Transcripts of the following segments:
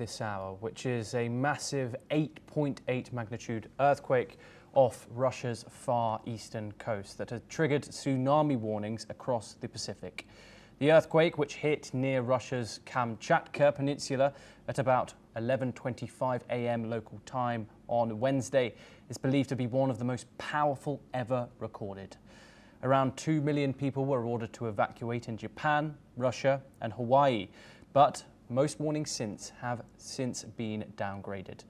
this hour, which is a massive 8.8 magnitude earthquake off Russia's far eastern coast that has triggered tsunami warnings across the Pacific. The earthquake, which hit near Russia's Kamchatka Peninsula at about 11:25 a.m. local time on Wednesday, is believed to be one of the most powerful ever recorded. Around 2 million people were ordered to evacuate in Japan, Russia and Hawaii, but most warnings have since been downgraded.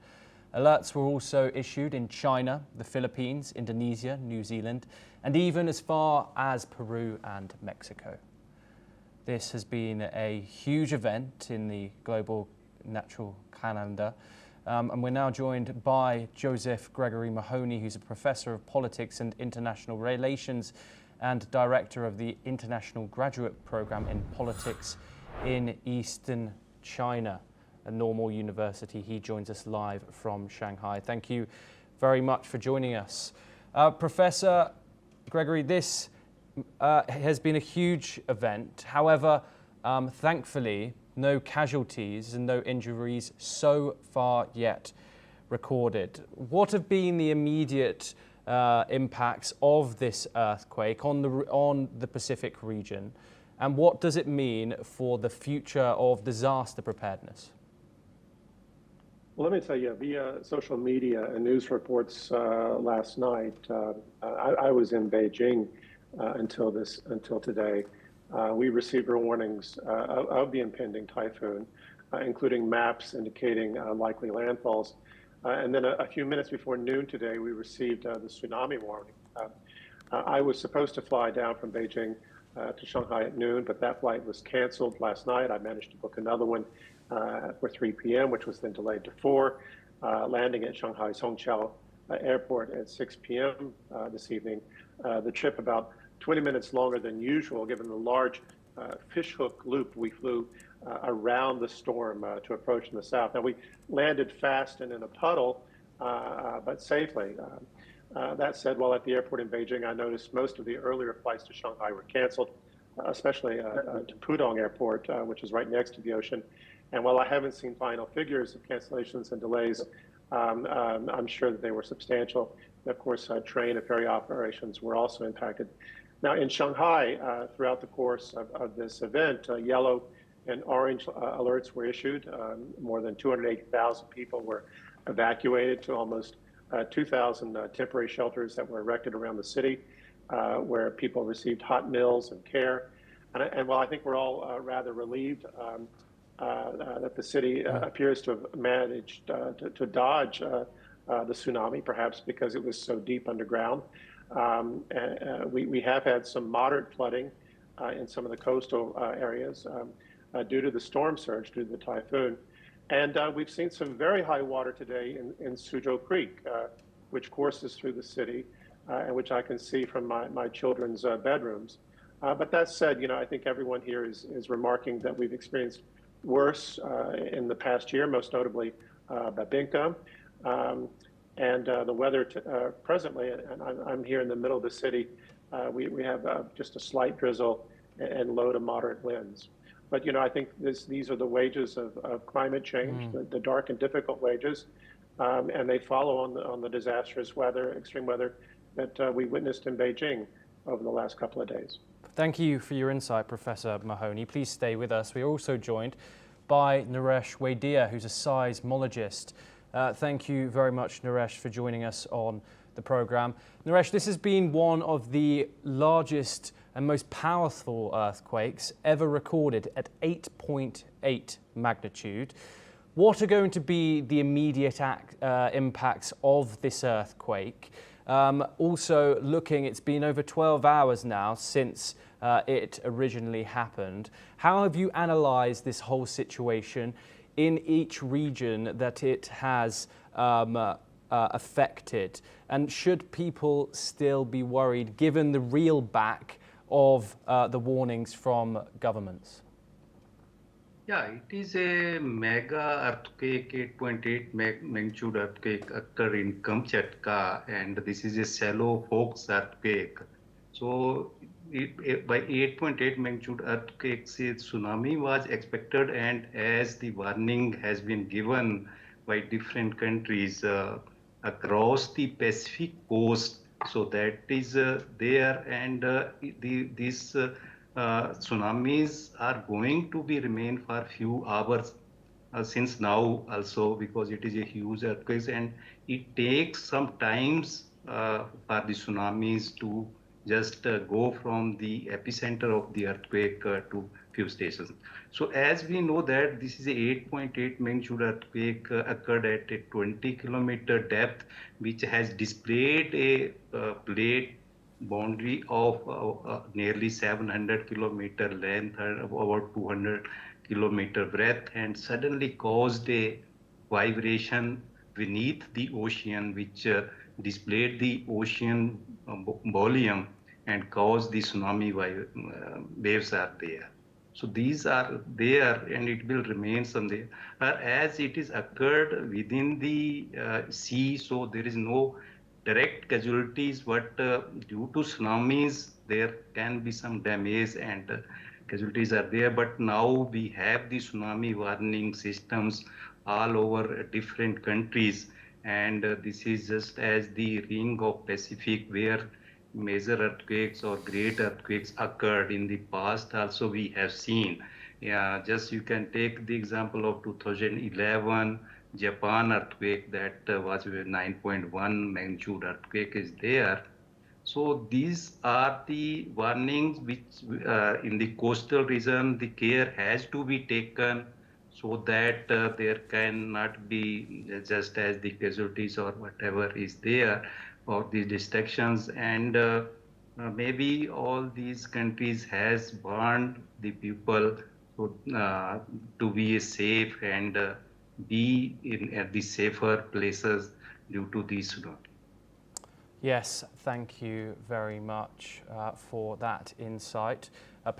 Alerts were also issued in China, the Philippines, Indonesia, New Zealand, and even as far as Peru and Mexico. This has been a huge event in the global natural calendar. And we're now joined by Joseph Gregory Mahoney, who's a professor of politics and international relations and director of the International Graduate Program in Politics in Eastern China, a normal university. He joins us live from Shanghai. Thank you very much for joining us. Professor Gregory, this has been a huge event. However, thankfully, no casualties and no injuries so far yet recorded. What have been the immediate impacts of this earthquake on the Pacific region, and what does it mean for the future of disaster preparedness? Well, let me tell you, via social media and news reports last night, I was in Beijing until today. We received warnings of the impending typhoon, including maps indicating likely landfalls. And then a few minutes before noon today, we received the tsunami warning. I was supposed to fly down from Beijing to Shanghai at noon, but that flight was canceled last night. I managed to book another one for 3 p.m., which was then delayed to 4, landing at Shanghai's Hongqiao Airport at 6 p.m. This evening. The trip about 20 minutes longer than usual, given the large fishhook loop we flew around the storm to approach in the south. Now, we landed fast and in a puddle, but safely. That said, while at the airport in Beijing, I noticed most of the earlier flights to Shanghai were canceled, especially to Pudong Airport, which is right next to the ocean. And while I haven't seen final figures of cancellations and delays, I'm sure that they were substantial. And of course, train and ferry operations were also impacted. Now, in Shanghai, throughout the course of this event, yellow and orange alerts were issued. More than 280,000 people were evacuated to almost 2,000 temporary shelters that were erected around the city, where people received hot meals and care. And while I think we're all rather relieved that the city appears to have managed to dodge the tsunami, perhaps because it was so deep underground, we have had some moderate flooding in some of the coastal areas due to the storm surge, due to the typhoon. And we've seen some very high water today in Suzhou Creek, which courses through the city, and which I can see from my children's bedrooms. But that said, I think everyone here is remarking that we've experienced worse in the past year, most notably Babinka. And the weather presently, and I'm here in the middle of the city, we have just a slight drizzle and low to moderate winds. But, I think these are the wages of climate change, the dark and difficult wages, and they follow on the disastrous weather, extreme weather that we witnessed in Beijing over the last couple of days. Thank you for your insight, Professor Mahoney. Please stay with us. We're also joined by Naresh Waidia, who's a seismologist. Thank you very much, Naresh, for joining us on the program. Naresh, this has been one of the largest and most powerful earthquakes ever recorded at 8.8 magnitude. What are going to be the immediate impacts of this earthquake? Also looking, it's been over 12 hours now since it originally happened. How have you analysed this whole situation in each region that it has affected? And should people still be worried given the reel back of the warnings from governments? Yeah, it is a mega earthquake, 8.8 magnitude earthquake occurred in Kamchatka, and this is a shallow hoax earthquake. So by 8.8 magnitude earthquake, tsunami was expected, and as the warning has been given by different countries across the Pacific coast, so that is there, and these tsunamis are going to be remain for few hours since now also, because it is a huge earthquake and it takes some times for the tsunamis to just go from the epicenter of the earthquake to few stations. So as we know that this is a 8.8 magnitude earthquake occurred at a 20-kilometer depth, which has displayed a plate boundary of nearly 700-kilometer length and about 200-kilometer breadth, and suddenly caused a vibration beneath the ocean, which displayed the ocean volume and caused the tsunami waves are there. So these are there and it will remain someday. As it is occurred within the sea, so there is no direct casualties, but due to tsunamis, there can be some damage and casualties are there. But now we have the tsunami warning systems all over different countries, and this is just as the ring of Pacific where major earthquakes or great earthquakes occurred in the past. Also, we have seen. Yeah, just you can take the example of 2011 Japan earthquake that was a 9.1 magnitude earthquake is there. So these are the warnings which in the coastal region the care has to be taken so that there cannot be just as the casualties or whatever is there or the distractions, and maybe all these countries has warned the people so, to be safe and be in at the safer places due to these tsunami. Yes, thank you very much for that insight. Please